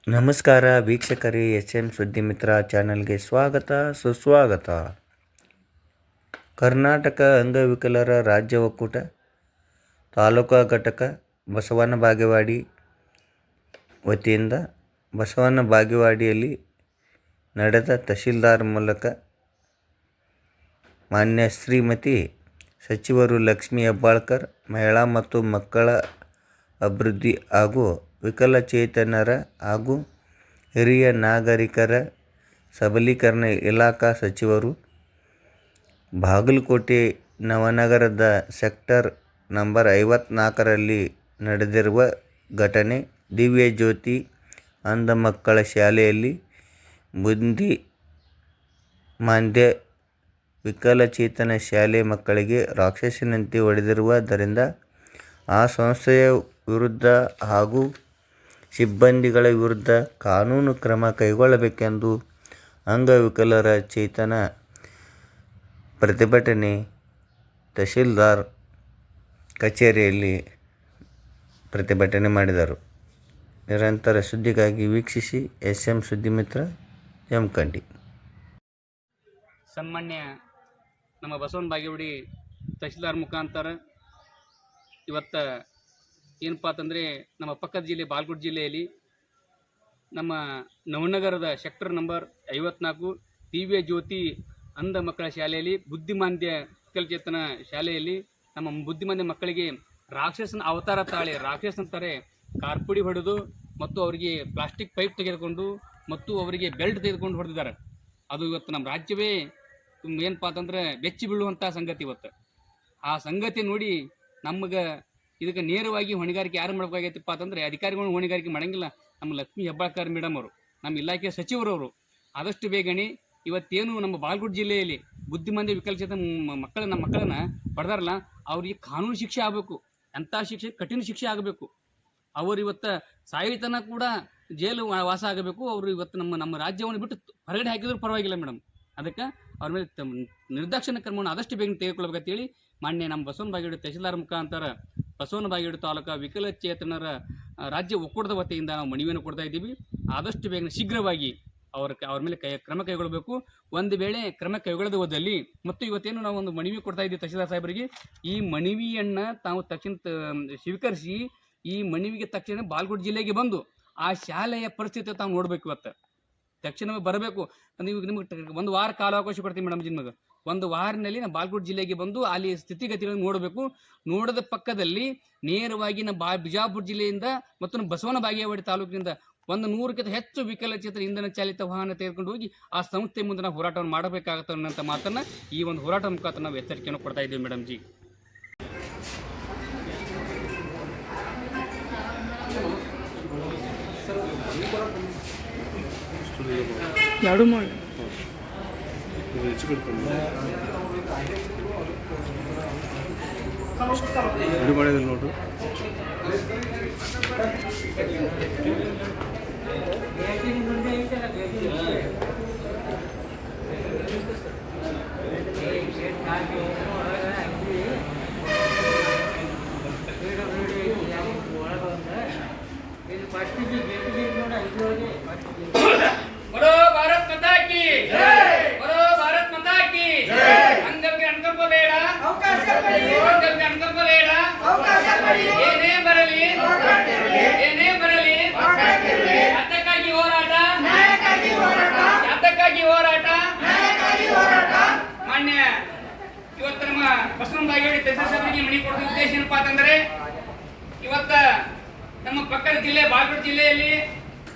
ನಮಸ್ಕಾರ ವೀಕ್ಷಕರೇ, ಎಸ್.ಎಂ. ಸುದ್ದಿಮಿತ್ರ ಚಾನಲ್ಗೆ ಸ್ವಾಗತ ಸುಸ್ವಾಗತ. ಕರ್ನಾಟಕ ಅಂಗವಿಕಲರ ರಾಜ್ಯ ಒಕ್ಕೂಟ ತಾಲೂಕಾ ಘಟಕ ಬಸವನ ಬಾಗೇವಾಡಿ ವತಿಯಿಂದ ಬಸವನ ಬಾಗೇವಾಡಿಯಲ್ಲಿ ನಡೆದ ತಹಶೀಲ್ದಾರ್ ಮೂಲಕ ಮಾನ್ಯ ಶ್ರೀಮತಿ ಸಚಿವರು ಲಕ್ಷ್ಮೀ ಹೆಬ್ಬಾಳ್ಕರ್ ಮಹಿಳಾ ಮತ್ತು ಮಕ್ಕಳ ಅಭಿವೃದ್ಧಿ ಹಾಗೂ ವಿಕಲಚೇತನರ ಹಾಗೂ ಹಿರಿಯ ನಾಗರಿಕರ ಸಬಲೀಕರಣ ಇಲಾಖಾ ಸಚಿವರು ಬಾಗಲಕೋಟೆ ನವನಗರದ ಸೆಕ್ಟರ್ ನಂಬರ್ 54ರಲ್ಲಿ ನಡೆದಿರುವ ಘಟನೆ ದಿವ್ಯ ಜ್ಯೋತಿ ಅಂಧ ಮಕ್ಕಳ ಶಾಲೆಯಲ್ಲಿ ಬುದ್ಧಿಮಾಂದ್ಯ ವಿಕಲಚೇತನ ಶಾಲೆ ಮಕ್ಕಳಿಗೆ ರಾಕ್ಷಸನಂತೆ ಹೊಡೆದಿರುವುದರಿಂದ ಆ ಸಂಸ್ಥೆಯ ವಿರುದ್ಧ ಹಾಗೂ ಸಿಬ್ಬಂದಿಗಳ ವಿರುದ್ಧ ಕಾನೂನು ಕ್ರಮ ಕೈಗೊಳ್ಳಬೇಕೆಂದು ಅಂಗವಿಕಲರ ಚೇತನ ಪ್ರತಿಭಟನೆ ತಹಶೀಲ್ದಾರ್ ಕಚೇರಿಯಲ್ಲಿ ಪ್ರತಿಭಟನೆ ಮಾಡಿದರು. ನಿರಂತರ ಸುದ್ದಿಗಾಗಿ ವೀಕ್ಷಿಸಿ ಎಸ್.ಎಂ. ಸುದ್ದಿಮಿತ್ರ ಜಮಖಂಡಿ. ಸನ್ಮಾನ್ಯ ನಮ್ಮ ಬಸವನ ಬಾಗೇವಾಡಿ ತಹಶೀಲ್ದಾರ್ ಮುಖಾಂತರ ಇವತ್ತು ಏನಪ್ಪ ಅಂತಂದರೆ ನಮ್ಮ ಪಕ್ಕದ ಜಿಲ್ಲೆ ಬಾಗಲಕೋಟೆ ಜಿಲ್ಲೆಯಲ್ಲಿ ನಮ್ಮ ನವನಗರದ ಸೆಕ್ಟರ್ ನಂಬರ್ 54 ದಿವ್ಯ ಜ್ಯೋತಿ ಅಂಧ ಮಕ್ಕಳ ಶಾಲೆಯಲ್ಲಿ ಬುದ್ಧಿಮಾಂದ್ಯ ವಿಕಲಚೇತನ ಶಾಲೆಯಲ್ಲಿ ನಮ್ಮ ಬುದ್ಧಿಮಾಂದ್ಯ ಮಕ್ಕಳಿಗೆ ರಾಕ್ಷಸನ ಅವತಾರ ತಾಳಿ ರಾಕ್ಷಸಂತಾರೆ ಕಾರ್ಪುಡಿ ಹೊಡೆದು ಮತ್ತು ಅವರಿಗೆ ಪ್ಲಾಸ್ಟಿಕ್ ಪೈಪ್ ತೆಗೆದುಕೊಂಡು ಮತ್ತು ಅವರಿಗೆ ಬೆಲ್ಟ್ ತೆಗೆದುಕೊಂಡು ಹೊಡೆದಿದ್ದಾರೆ. ಅದು ಇವತ್ತು ನಮ್ಮ ರಾಜ್ಯವೇ ಏನಪ್ಪ ಅಂತಂದ್ರೆ ಬೆಚ್ಚಿ ಬೀಳುವಂಥ ಸಂಗತಿ. ಇವತ್ತು ಆ ಸಂಗತಿ ನೋಡಿ ನಮಗೆ ಇದಕ್ಕೆ ನೇರವಾಗಿ ಹೊಣೆಗಾರಿಕೆ ಯಾರು ಮಾಡಬೇಕಾಗೈತಪ್ಪ ಅಂತಂದರೆ ಅಧಿಕಾರಿಗಳು ಹೊಣೆಗಾರಿಕೆ ಮಾಡೋಂಗಿಲ್ಲ. ನಮ್ಮ ಲಕ್ಷ್ಮೀ ಹೆಬ್ಬಾಳ್ಕರ್ ಮೇಡಮ್ ಅವರು, ನಮ್ಮ ಇಲಾಖೆಯ ಸಚಿವರವರು ಆದಷ್ಟು ಬೇಗನೆ ಇವತ್ತೇನು ನಮ್ಮ ಬಾಗಲಕೋಟೆ ಜಿಲ್ಲೆಯಲ್ಲಿ ಬುದ್ಧಿಮಾಂದ್ಯ ವಿಕಲಚೇತನ ನಮ್ಮ ಮಕ್ಕಳನ್ನು ಪಡೆದಾರಲ್ಲ, ಅವ್ರಿಗೆ ಕಾನೂನು ಶಿಕ್ಷೆ ಆಗಬೇಕು. ಅಂಥ ಶಿಕ್ಷೆ ಕಠಿಣ ಶಿಕ್ಷೆ ಆಗಬೇಕು. ಅವರು ಇವತ್ತು ಸಾಯಿತನ ಕೂಡ ಜೈಲು ವಾಸ ಆಗಬೇಕು. ಅವರು ಇವತ್ತು ನಮ್ಮ ರಾಜ್ಯವನ್ನು ಬಿಟ್ಟು ಹೊರಗಡೆ ಹಾಕಿದ್ರು ಪರವಾಗಿಲ್ಲ ಮೇಡಮ್. ಅದಕ್ಕೆ ಅವ್ರ ಮೇಲೆ ನಿರ್ದಾಕ್ಷಿಣ್ಯ ಕ್ರಮವನ್ನು ಆದಷ್ಟು ಬೇಗ ತೆಗೆದುಕೊಳ್ಬೇಕಂತೇಳಿ ಮಾನ್ಯ ನಮ್ಮ ಬಸವನ ಬಾಗೇವಾಡಿ ತಹಶೀಲ್ದಾರ್ ಮುಖಾಂತರ ಬಸವನ ಬಾಗೇವಾಡಿ ತಾಲೂಕಾ ವಿಕಲಚೇತನರ ರಾಜ್ಯ ಒಕ್ಕೂಟದ ವತಿಯಿಂದ ನಾವು ಮನವಿಯನ್ನು ಕೊಡ್ತಾ ಇದ್ದೀವಿ. ಆದಷ್ಟು ಬೇಗ ಶೀಘ್ರವಾಗಿ ಅವ್ರ ಮೇಲೆ ಕ್ರಮ ಕೈಗೊಳ್ಳಬೇಕು. ಒಂದು ವೇಳೆ ಕ್ರಮ ಕೈಗೊಳ್ಳದ ಹೋದಲ್ಲಿ ಮತ್ತು ಇವತ್ತೇನು ನಾವು ಒಂದು ಮನವಿ ಕೊಡ್ತಾ ಇದ್ದೀವಿ ತಹಶೀಲ್ದಾರ್ ಸಾಹೇಬರಿಗೆ, ಈ ಮನವಿಯನ್ನು ತಾವು ತಕ್ಷಣ ಸ್ವೀಕರಿಸಿ ಈ ಮನವಿಗೆ ತಕ್ಷಣ ಬಾಗಲಕೋಟೆ ಜಿಲ್ಲೆಗೆ ಬಂದು ಆ ಶಾಲೆಯ ಪರಿಸ್ಥಿತಿ ತಾವು ನೋಡಬೇಕು. ಇವತ್ತು ತಕ್ಷಣವೇ ಬರಬೇಕು. ನೀವು ನಿಮಗೆ ಒಂದು ವಾರ ಕಾಲಾವಕಾಶ ಕೊಡ್ತೀವಿ ಮೇಡಮ್. ನಿಮಗೆ ಒಂದು ವಾರದಲ್ಲಿ ನಮ್ಮ ಬಾಗಲಕೋಟೆ ಜಿಲ್ಲೆಗೆ ಬಂದು ಅಲ್ಲಿ ಸ್ಥಿತಿಗತಿಗಳನ್ನು ನೋಡಬೇಕು. ನೋಡದ ಪಕ್ಕದಲ್ಲಿ ನೇರವಾಗಿ ನಮ್ಮ ಬಿಜಾಪುರ ಜಿಲ್ಲೆಯಿಂದ ಮತ್ತು ನಮ್ಮ ಬಸವನ ಬಾಗೇವಾಡಿ ತಾಲೂಕಿನಿಂದ 100ಕ್ಕಿಂತ ಹೆಚ್ಚು ವಿಕಲಚೇತನ ಇಂಧನ ಚಾಲಿತ ವಾಹನ ತೆಗೆದುಕೊಂಡು ಹೋಗಿ ಆ ಸಂಸ್ಥೆ ಮುಂದೆ ನಾವು ಹೋರಾಟವನ್ನು ಮಾಡಬೇಕಾಗತ್ತೆ ಅನ್ನೋಂಥ ಮಾತನ್ನು ಈ ಒಂದು ಹೋರಾಟ ಮುಖಾಂತರ ನಾವು ಎಚ್ಚರಿಕೆಯನ್ನು ಕೊಡ್ತಾ ಇದ್ದೀವಿ ಮೇಡಮ್ ಜಿ. ಎರಡು ಮಾಡಿ ಮಾಡಿದ್ರು ನೋಡು. ಮಾನ್ಯ ಇವತ್ತು ನಮ್ಮ ಬಸವನ ಬಾಗೇವಾಡಿ ತಹಶೀಲ್ದಾರ್ಗೆ ಮನವಿ ಕೊಡುವ ಉದ್ದೇಶ ಏನಪ್ಪಾ ಅಂತಂದ್ರೆ, ಇವತ್ತ ನಮ್ಮ ಪಕ್ಕದ ಜಿಲ್ಲೆ ಬಾಗಲಕೋಟೆ ಜಿಲ್ಲೆಯಲ್ಲಿ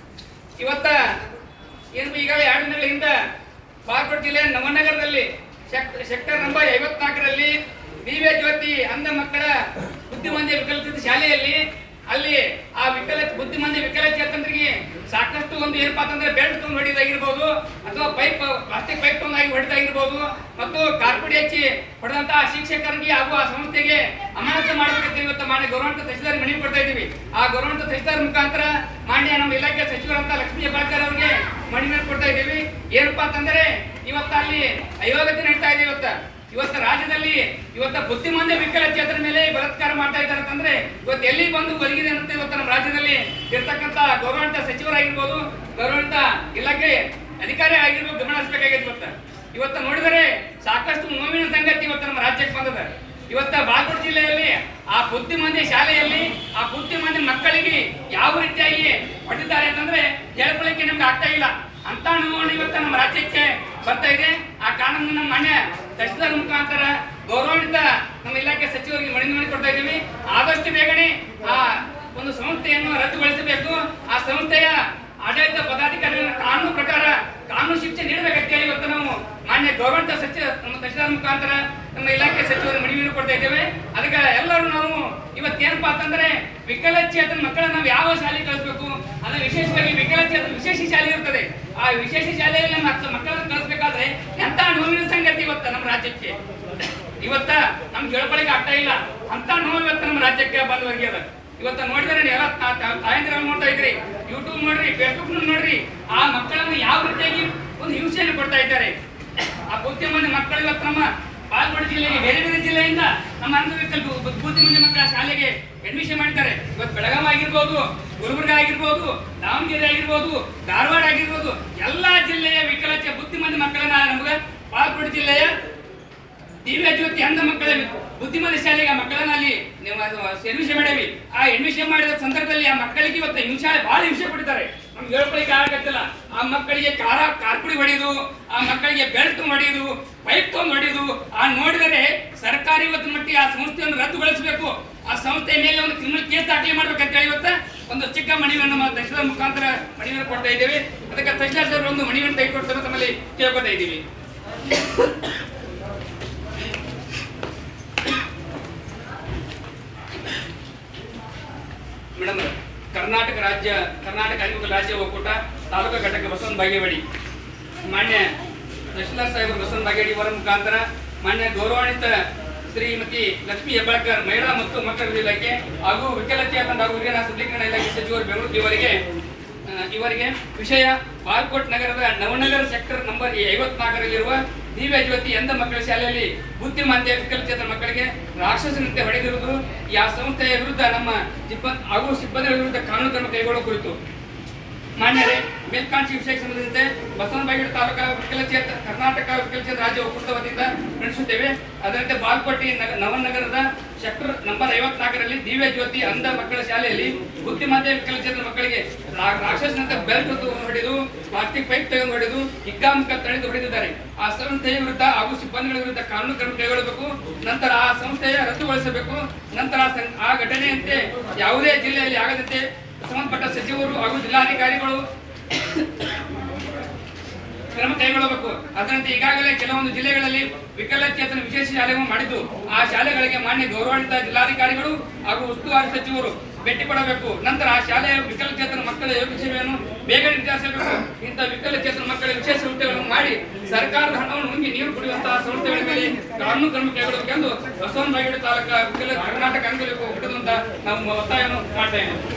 ಇವತ್ತ ಏನು ಈಗಾಗಲೇ 2 ದಿನಗಳ ಹಿಂದೆ ಬಾಗಲಕೋಟೆ ಜಿಲ್ಲೆಯ ನವನಗರದಲ್ಲಿ ಸೆಕ್ಟರ್ ನಂಬರ್ 54ರಲ್ಲಿ ದಿವ್ಯ ಜ್ಯೋತಿ ಅಂಧ ಮಕ್ಕಳ ಬುದ್ಧಿಮಾಂದ್ಯ ವಿಕಲಚೇತನ ಶಾಲೆಯಲ್ಲಿ ಅಲ್ಲಿ ಆ ಬುದ್ಧಿಮಾಂದ್ಯ ವಿಕಲಚೇತನರಿಗೆ ಸಾಕಷ್ಟು ಒಂದು ಏನಪ್ಪಾ ಅಂತಂದ್ರೆ ಬೆಲ್ಟ್ ತೊಗೊಂಡು ಹೊಡೆದಾಗಿರ್ಬೋದು ಅಥವಾ ಪ್ಲಾಸ್ಟಿಕ್ ಪೈಪ್ ತೊಗೊಂಡಾಗಿ ಹೊಡೆದಾಗಿರ್ಬೋದು ಮತ್ತು ಕಾರ್ಪುಡಿ ಹಚ್ಚಿ ಹೊಡೆದಂತಹ ಶಿಕ್ಷಕರಿಗೆ ಹಾಗೂ ಆ ಸಂಸ್ಥೆಗೆ ಅಮಾನತು ಮಾಡಬೇಕಂತ ಇವತ್ತು ಮಾನ್ಯ ಗೌರವಾನ್ವಿತ ತಹಶೀಲ್ದಾರ್ ಮನವಿ ಕೊಡ್ತಾ ಇದ್ದೀವಿ. ಆ ಗೌರವಾನ್ವಿತ ತಹಶೀಲ್ದಾರ್ ಮುಖಾಂತರ ಮಾನ್ಯ ನಮ್ಮ ಇಲಾಖೆ ಸಚಿವರಂತ ಲಕ್ಷ್ಮೀ ಹೆಬ್ಬಾಳ್ಕರ್ ಅವರಿಗೆ ಮನವಿ ಕೊಡ್ತಾ ಇದ್ದೀವಿ. ಏನಪ್ಪಾ ಅಂತಂದ್ರೆ ಇವತ್ತು ಅಲ್ಲಿ ಅಯೋಗ್ಯತೆ ನಡೀತಾ ಇದೆ. ಇವತ್ತು ಇವತ್ತು ರಾಜ್ಯದಲ್ಲಿ ಇವತ್ತು ಬುದ್ಧಿಮಾಂದ್ಯ ವಿಕಲಚೇತನ ಮೇಲೆ ಬಲಾತ್ಕಾರ ಮಾಡ್ತಾ ಇದ್ದಾರೆ ಅಂತಂದ್ರೆ ಇವತ್ತು ಎಲ್ಲಿ ಬಂದು ಒದಗಿದೆ ಅಂತ ಇವತ್ತು ನಮ್ಮ ರಾಜ್ಯದಲ್ಲಿ ಇರ್ತಕ್ಕಂಥ ಗೌರವಾನ್ವಿತ ಸಚಿವರಾಗಿರ್ಬೋದು, ಗೌರವಾನ್ವಿತ ಇಲಾಖೆ ಅಧಿಕಾರಿ ಆಗಿರ್ಬೋದು ಗಮನ ಹರಿಸಬೇಕಾಗಿತ್ತು. ಇವತ್ತು ನೋಡಿದರೆ ಸಾಕಷ್ಟು ನೋವಿನ ಸಂಗತಿ ಇವತ್ತು ನಮ್ಮ ರಾಜ್ಯಕ್ಕೆ ಬಂದದ. ಇವತ್ತ ಬಾಗಲಕೋಟೆ ಜಿಲ್ಲೆಯಲ್ಲಿ ಆ ಬುದ್ಧಿಮಾಂದ್ಯ ಶಾಲೆಯಲ್ಲಿ ಆ ಬುದ್ಧಿಮಾಂದ್ಯ ಮಕ್ಕಳಿಗೆ ಯಾವ ರೀತಿಯಾಗಿ ಹೊಡೆದಿದ್ದಾರೆ ಅಂತಂದ್ರೆ ಹೇಳ್ಕೊಳ್ಳಿಕ್ಕೆ ನಮ್ಗೆ ಆಗ್ತಾ ಇಲ್ಲ. ಅಂತ ನೋವು ಇವತ್ತು ನಮ್ಮ ರಾಜ್ಯಕ್ಕೆ ಬರ್ತಾ ಇದೆ. ಆ ಕಾರಣವನ್ನು ನಮ್ಮ ಮಾನ್ಯ ತಹಶೀಲ್ದಾರ್ ಮುಖಾಂತರ ಗೌರವಾನ್ವಿತ ನಮ್ಮ ಇಲಾಖೆ ಸಚಿವರಿಗೆ ಮನವಿ ಕೊಡ್ತಾ ಇದ್ದೀವಿ. ಆದಷ್ಟು ಬೇಗನೆ ಆ ಒಂದು ಸಂಸ್ಥೆಯನ್ನು ರದ್ದುಗೊಳಿಸಬೇಕು. ಆ ಸಂಸ್ಥೆಯ ಆಡಳಿತ ಪದಾಧಿಕಾರಿಗಳ ಕಾನೂನು ಪ್ರಕಾರ ಕಾನೂನು ಶಿಕ್ಷೆ ನೀಡಬೇಕಂತ ಹೇಳಿ ಇವತ್ತು ನಾವು ಮಾನ್ಯ ಗೌರವಾನ್ವಿತ ಸಚಿವ ನಮ್ಮ ತಹಶೀಲ್ದಾರ್ ಮುಖಾಂತರ ನಮ್ಮ ಇಲಾಖೆ ಸಚಿವರು ಮನವಿಯನ್ನು ಕೊಡ್ತಾ ಇದ್ದೇವೆ. ಅದಕ್ಕೆ ಎಲ್ಲರೂ ನಾವು ಇವತ್ತೇನಪ್ಪಾ ಅಂತಂದ್ರೆ ವಿಕಲಚೇತನ ಮಕ್ಕಳನ್ನ ನಾವು ಯಾವ ಶಾಲೆ ಕಳಿಸ್ಬೇಕು, ಅದು ವಿಶೇಷವಾಗಿ ವಿಕಲಚೇತನ ವಿಶೇಷ ಶಾಲೆ ಇರ್ತದೆ. ಆ ವಿಶೇಷ ಶಾಲೆಯಲ್ಲಿ ಮಕ್ಕಳನ್ನ ಕಳಿಸ್ಬೇಕಾದ್ರೆ ಎಂತ ನೋವಿನ ಸಂಗತಿ ಇವತ್ತು ನಮ್ಮ ರಾಜ್ಯಕ್ಕೆ ಇವತ್ತ ನಮ್ಗೆ ಹೇಳ್ಕೊಳಕ್ಕೆ ಆಗ್ತಾ ಇಲ್ಲ. ಅಂತ ನೋವು ಇವತ್ತು ನಮ್ಮ ರಾಜ್ಯಕ್ಕೆ ಬಂದವರಿಗೆ ಇವತ್ತು ನೋಡಿದ್ರೆ ಎಲ್ಲ ತಾಯಂದಿರಲ್ಲಿ ನೋಡ್ತಾ ಇದ್ರಿ, ಯೂಟ್ಯೂಬ್ ನೋಡ್ರಿ, ಫೇಸ್ಬುಕ್ ನೋಡ್ರಿ, ಆ ಮಕ್ಕಳನ್ನು ಯಾವ ರೀತಿಯಾಗಿ ಒಂದು ಹಿಂಸೆಯನ್ನು ಕೊಡ್ತಾ ಇದ್ದಾರೆ. ಆ ಬುದ್ಧಿಮಾಂದ್ಯ ಮಕ್ಕಳು ಇವತ್ತು ನಮ್ಮ ಬಾಗಲಕೋಟೆ ಜಿಲ್ಲೆಗೆ ಬೇರೆ ಬೇರೆ ಜಿಲ್ಲೆಯಿಂದ ನಮ್ಮ ಅಂಗವಿಕಲ ಬುದ್ಧಿಮಾಂದ್ಯ ಮಕ್ಕಳ ಶಾಲೆಗೆ ಅಡ್ಮಿಷನ್ ಮಾಡಿದ್ದಾರೆ. ಇವತ್ತು ಬೆಳಗಾವಿ ಆಗಿರ್ಬೋದು, ಗುಲ್ಬರ್ಗ ಆಗಿರ್ಬೋದು, ದಾವಣಗೆರೆ ಆಗಿರ್ಬೋದು, ಧಾರವಾಡ ಆಗಿರ್ಬೋದು, ಎಲ್ಲಾ ಜಿಲ್ಲೆಯ ಬುದ್ಧಿಮಾಂದ್ಯ ಮಕ್ಕಳನ್ನ ನಮ್ಗೆ ಬಾಗಲಕೋಟೆ ಜಿಲ್ಲೆಯ ದಿವ್ಯ ಜ್ಯೋತಿ ಅಂಧ ಮಕ್ಕಳ ಬುದ್ಧಿಮಾಂದ್ಯ ಶಾಲೆಗೆ ಆ ಮಕ್ಕಳನ್ನ ಅಲ್ಲಿ ಅಡ್ಮಿಷನ್ ಮಾಡೇವಿ. ಆ ಅಡ್ಮಿಷನ್ ಮಾಡಿದ ಸಂದರ್ಭದಲ್ಲಿ ಆ ಮಕ್ಕಳಿಗೆ ಇವತ್ತು ಬಹಳ ಹಿಂಸೆ ಕೊಟ್ಟಿದ್ದಾರೆ. ನಮ್ಗೆ ಹೇಳ್ಕೊಳ್ಳಿಕ್ಕೆ ಆಗತ್ತಿಲ್ಲ. ಆ ಮಕ್ಕಳಿಗೆ ಕಾರ್ಪುಡಿ ಹೊಡೆಯುದು, ಆ ಮಕ್ಕಳಿಗೆ ಬೆಲ್ಟ್ ಹೊಡೆಯುದು, ಪೈಪ್ ತಗೊಂಡು ಹೊಡೆಯುದು. ಆ ನೋಡಿದರೆ ಸರ್ಕಾರಿ ಇವತ್ತು ಮಟ್ಟಿಗೆ ಆ ಸಂಸ್ಥೆಯನ್ನು ರದ್ದುಗೊಳಿಸಬೇಕು. ಆ ಸಂಸ್ಥೆ ಮೇಲೆ ಒಂದು ಕ್ರಿಮಿನಲ್ ಕೇಸ್ ದಾಖಲೆ ಮಾಡ್ಬೇಕಂತ ಹೇಳಿ ಇವತ್ತು ಒಂದು ಚಿಕ್ಕ ಮನವಿಯನ್ನು ನಮ್ಮ ತಹಶೀಲ್ದಾರ್ ಮುಖಾಂತರ ಮನವಿಯನ್ನು ಕೊಡ್ತಾ ಇದ್ದೇವೆ. ಅದಕ್ಕೆ ತಹಶೀಲ್ದಾರ್ ಸರ್ ಒಂದು ಮನವಿಯನ್ನು ತೆಗೆದುಕೊಡ್ತಾರೆ ತಮ್ಮಲ್ಲಿ ಕೇಳ್ಕೊತಾ ಇದ್ದೀವಿ. ಮೇಡಮ್, ಕರ್ನಾಟಕ ಅಂಗವಿಕಲ ರಾಜ್ಯ ಒಕ್ಕೂಟ ತಾಲೂಕಾ ಘಟಕ ಬಸವನ ಬಾಗೇವಾಡಿ ಮಾನ್ಯ ತಹಶೀಲ್ದಾರ್ ಸಾಹೇಬರು ಬಸವನ ಬಾಗೇವಾಡಿ ಅವರ ಮುಖಾಂತರ ಮಾನ್ಯ ಗೌರವಾನ್ವಿತ ಶ್ರೀಮತಿ ಲಕ್ಷ್ಮೀ ಹೆಬ್ಬಾಳ್ಕರ್ ಮಹಿಳಾ ಮತ್ತು ಮಕ್ಕಳ ಇಲಾಖೆ ಹಾಗೂ ವಿಕಲಚೇತನ ಹಾಗೂ ಹಿರಿಯ ಸಬಲೀಕರಣ ಇಲಾಖೆ ಸಚಿವರು ಬೆಂಗಳೂರು ಇವರಿಗೆ ವಿಷಯ ಬಾಗಲಕೋಟೆ ನಗರದ ನವನಗರ ಸೆಕ್ಟರ್ ನಂಬರ್ 54ರಲ್ಲಿರುವ ದಿವ್ಯ ಜ್ಯೋತಿ ಅಂಧ ಮಕ್ಕಳ ಶಾಲೆಯಲ್ಲಿ ಬುದ್ಧಿಮಾಂದ್ಯ ವಿಕಲಚೇತನ ಮಕ್ಕಳಿಗೆ ರಾಕ್ಷಸನಂತೆ ಹೊಡೆದಿರುವುದು ಆ ಸಂಸ್ಥೆಯ ವಿರುದ್ಧ ನಮ್ಮ ಸಿಬ್ಬಂದಿಗಳ ವಿರುದ್ಧ ಕಾನೂನು ಕ್ರಮ ಕೈಗೊಳ್ಳುವ ಕುರಿತು ಮಾನ್ಯರೇ, ಮೇಲ್ಕಾಂಕ್ಷಿ ವಿಷಯಕ್ಕೆ ಸಂಬಂಧಿಸಿದಂತೆ ಬಸವನ ಬಾಗೇವಾಡಿ ತಾಲೂಕಾ ಕರ್ನಾಟಕ ವಿಕಲಚೇತನ ರಾಜ್ಯ ಒಕ್ಕೂಟದ ವತಿಯಿಂದ ನಡೆಸುತ್ತೇವೆ. ಅದರಂತೆ ಬಾಗಲಕೋಟೆ ನವನಗರದ ಸೆಕ್ಟರ್ ನಂಬರ್ 54ರಲ್ಲಿ ದಿವ್ಯ ಜ್ಯೋತಿ ಅಂಧ ಮಕ್ಕಳ ಶಾಲೆಯಲ್ಲಿ ಬುದ್ಧಿಮಾಂದ್ಯ ವಿಕಲಚೇತನ ಮಕ್ಕಳಿಗೆ ರಾಕ್ಷಸನಂತೆ ಬೆಲ್ಟ್ ಹೊಡೆದು, ಪ್ಲಾಸ್ಟಿಕ್ ಪೈಪ್ ತೆಗೆದು ಹೊಡೆದು, ಹಿಗ್ಗಾಮುಖ ತಡೆದು ಹೊಡೆದಿದ್ದಾರೆ. ಆ ಸಂಸ್ಥೆಯ ವಿರುದ್ಧ ಹಾಗೂ ಸಿಬ್ಬಂದಿಗಳ ವಿರುದ್ಧ ಕಾನೂನು ಕ್ರಮ ಕೈಗೊಳ್ಳಬೇಕು. ನಂತರ ಆ ಸಂಸ್ಥೆಯ ರದ್ದುಗೊಳಿಸಬೇಕು. ನಂತರ ಆ ಘಟನೆಯಂತೆ ಯಾವುದೇ ಜಿಲ್ಲೆಯಲ್ಲಿ ಆಗದಂತೆ ಸಂಬಂಧಪಟ್ಟ ಸಚಿವರು ಹಾಗೂ ಜಿಲ್ಲಾಧಿಕಾರಿಗಳು ಕ್ರಮ ಕೈಗೊಳ್ಳಬೇಕು. ಅದರಂತೆ ಈಗಾಗಲೇ ಕೆಲವೊಂದು ಜಿಲ್ಲೆಗಳಲ್ಲಿ ವಿಕಲಚೇತನ ವಿಶೇಷ ಶಾಲೆಗಳನ್ನು ಮಾಡಿದ್ದು ಆ ಶಾಲೆಗಳಿಗೆ ಮಾನ್ಯ ಗೌರವಾನ್ವಿತ ಜಿಲ್ಲಾಧಿಕಾರಿಗಳು ಹಾಗೂ ಉಸ್ತುವಾರಿ ಸಚಿವರು ಭೇಟಿ ಕೊಡಬೇಕು. ನಂತರ ಆ ಶಾಲೆಯ ವಿಕಲಚೇತನ ಮಕ್ಕಳ ಯೋಗ್ಯ ಸೇವೆಯನ್ನು ಬೇಗ ನಿರ್ಧರಿಸಬೇಕು. ಇಂಥ ವಿಕಲಚೇತನ ಮಕ್ಕಳ ವಿಶೇಷ ಸಂಸ್ಥೆಗಳನ್ನು ಮಾಡಿ ಸರ್ಕಾರದ ಹಣವನ್ನು ನುಂಗಿ ನೀರು ಕುಡಿಯುವಂತಹ ಸಂಸ್ಥೆಗಳ ಮೇಲೆ ಕಾನೂನು ಕ್ರಮ ಕೈಗೊಳ್ಳಬೇಕೆಂದು ಬಸವನ ಬಾಗೇವಾಡಿ ತಾಲೂಕಾ ಕರ್ನಾಟಕ ಅಂಗವಿಕಲ ಒಕ್ಕೂಟದಿಂದ ನಾವು ಒತ್ತಾಯವನ್ನು ಮಾಡ್ತಾ ಇದ್ದೇವೆ.